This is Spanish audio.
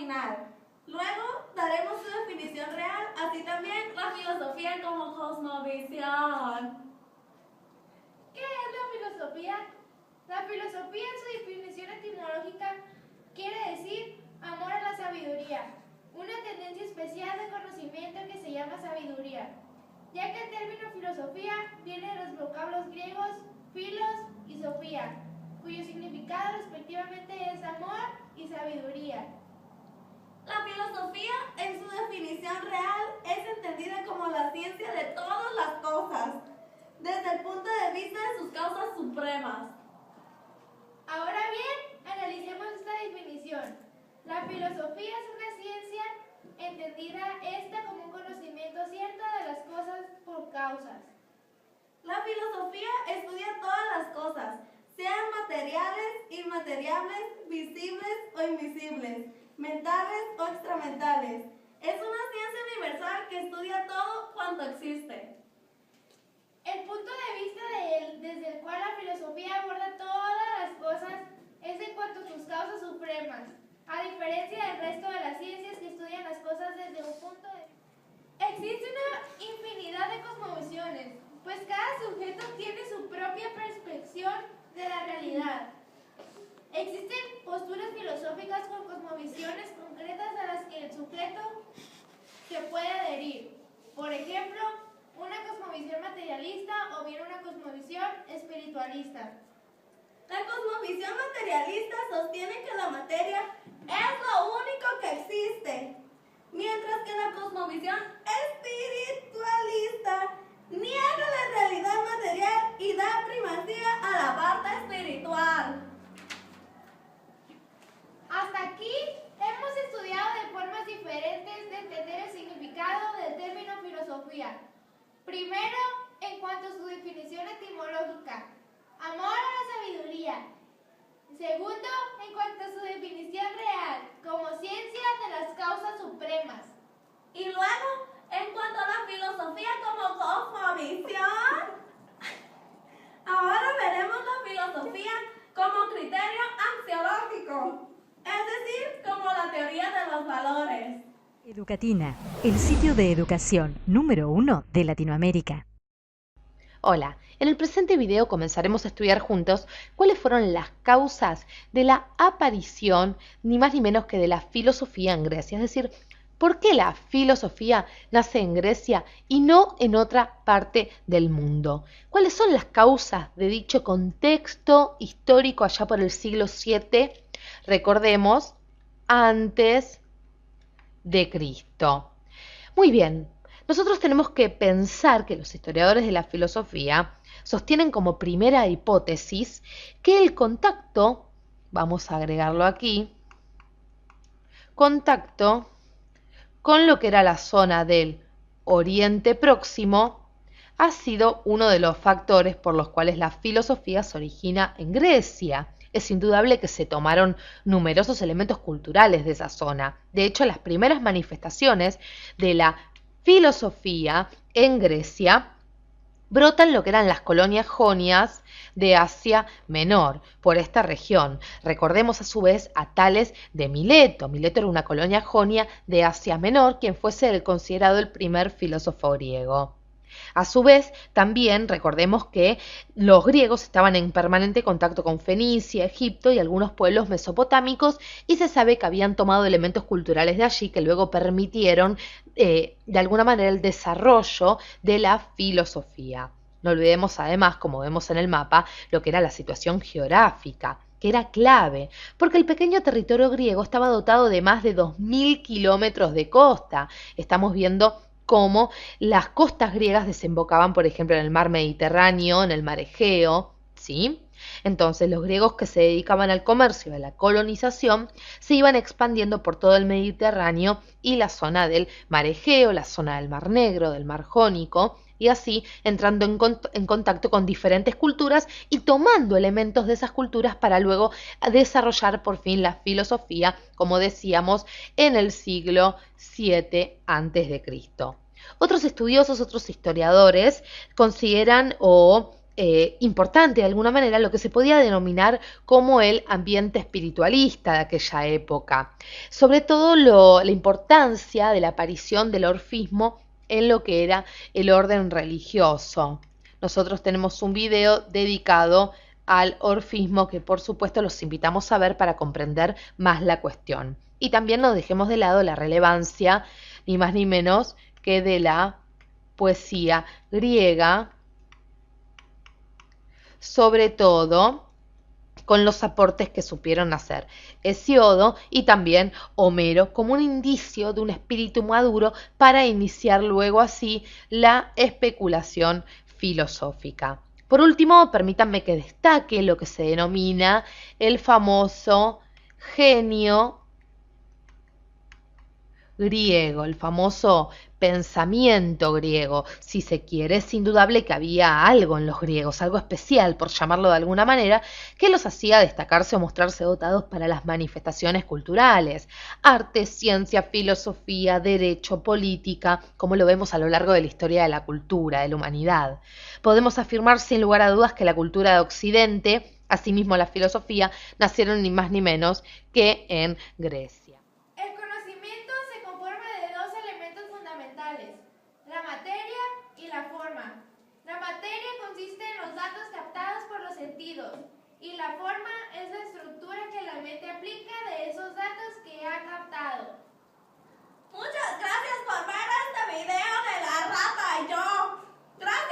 examinar. Luego daremos su definición real, así también la filosofía como cosmovisión. ¿Qué es la filosofía? La filosofía en su definición etimológica quiere decir amor a la sabiduría, una tendencia especial de conocimiento que se llama sabiduría, ya que el término filosofía viene de los vocablos griegos philos y sofía, cuyo significado respectivamente es amor y sabiduría. La filosofía, en su definición real, es entendida como la ciencia de todas las cosas, desde el punto de vista de sus causas supremas. Ahora bien, analicemos esta definición. La filosofía es una ciencia entendida esta como un conocimiento cierto de las cosas por causas. La filosofía estudia todas las cosas, sean materiales, inmateriales, visibles o invisibles, mentales o extramentales. Es una ciencia universal que estudia todo cuanto existe. El punto de vista desde el cual la filosofía aborda todas las cosas es en cuanto a sus causas supremas, a diferencia del resto de las ciencias que estudian las cosas desde un punto de vista. Existe una infinidad de cosmovisiones, pues cada sujeto tiene su propia percepción de la realidad. Existen posturas filosóficas con cosmovisiones concretas a las que el sujeto se puede adherir. Por ejemplo, una cosmovisión materialista o bien una cosmovisión espiritualista. La cosmovisión materialista sostiene que la materia es lo único que existe, mientras que la cosmovisión espiritualista niega la realidad material y da primacía a la parte espiritual. Hasta aquí hemos estudiado de formas diferentes de entender el significado del término filosofía. Primero, en cuanto a su definición etimológica, amor a la sabiduría. Segundo, en cuanto a su definición real, como ciencia de las causas supremas. Y luego, en cuanto a la filosofía como cosmovisión, ahora veremos la filosofía como criterio axiológico, es decir, como la teoría de los valores. Educatina, el sitio de educación número 1 de Latinoamérica. Hola, en el presente video comenzaremos a estudiar juntos cuáles fueron las causas de la aparición, ni más ni menos que de la filosofía en Grecia. Es decir, ¿por qué la filosofía nace en Grecia y no en otra parte del mundo? ¿Cuáles son las causas de dicho contexto histórico allá por el siglo VII? Recordemos, antes de Cristo. Muy bien, nosotros tenemos que pensar que los historiadores de la filosofía sostienen como primera hipótesis que el contacto, vamos a agregarlo aquí, contacto con lo que era la zona del Oriente Próximo ha sido uno de los factores por los cuales la filosofía se origina en Grecia. Es indudable que se tomaron numerosos elementos culturales de esa zona. De hecho, las primeras manifestaciones de la filosofía en Grecia brotan lo que eran las colonias jonias de Asia Menor, por esta región. Recordemos a su vez a Tales de Mileto. Mileto era una colonia jonia de Asia Menor, quien fuese considerado el primer filósofo griego. A su vez, también recordemos que los griegos estaban en permanente contacto con Fenicia, Egipto y algunos pueblos mesopotámicos, y se sabe que habían tomado elementos culturales de allí que luego permitieron de alguna manera el desarrollo de la filosofía. No olvidemos además, como vemos en el mapa, lo que era la situación geográfica, que era clave, porque el pequeño territorio griego estaba dotado de más de 2.000 kilómetros de costa. Estamos viendo cómo las costas griegas desembocaban, por ejemplo, en el mar Mediterráneo, en el mar Egeo, ¿sí? Entonces, los griegos que se dedicaban al comercio y a la colonización se iban expandiendo por todo el Mediterráneo y la zona del mar Egeo, la zona del mar Negro, del mar Jónico, y así entrando en contacto con diferentes culturas y tomando elementos de esas culturas para luego desarrollar por fin la filosofía, como decíamos, en el siglo VII a.C. Otros estudiosos, otros historiadores consideran o importante de alguna manera lo que se podía denominar como el ambiente espiritualista de aquella época. Sobre todo la importancia de la aparición del orfismo en lo que era el orden religioso. Nosotros tenemos un video dedicado al orfismo que por supuesto los invitamos a ver para comprender más la cuestión. Y también no dejemos de lado la relevancia, ni más ni menos, que de la poesía griega, sobre todo con los aportes que supieron hacer Hesíodo y también Homero como un indicio de un espíritu maduro para iniciar luego así la especulación filosófica. Por último, permítanme que destaque lo que se denomina el famoso genio griego, el famoso pensamiento griego, si se quiere. Es indudable que había algo en los griegos, algo especial, por llamarlo de alguna manera, que los hacía destacarse o mostrarse dotados para las manifestaciones culturales, arte, ciencia, filosofía, derecho, política, como lo vemos a lo largo de la historia de la cultura, de la humanidad. Podemos afirmar sin lugar a dudas que la cultura de Occidente, asimismo la filosofía, nacieron ni más ni menos que en Grecia. El conocimiento se conforma de dos elementos fundamentales, la materia y la forma. La materia consiste en los datos captados por los sentidos y la forma es la estructura que la mente aplica de esos datos que ha captado. Muchas gracias por ver este video de la rata y yo. Gracias.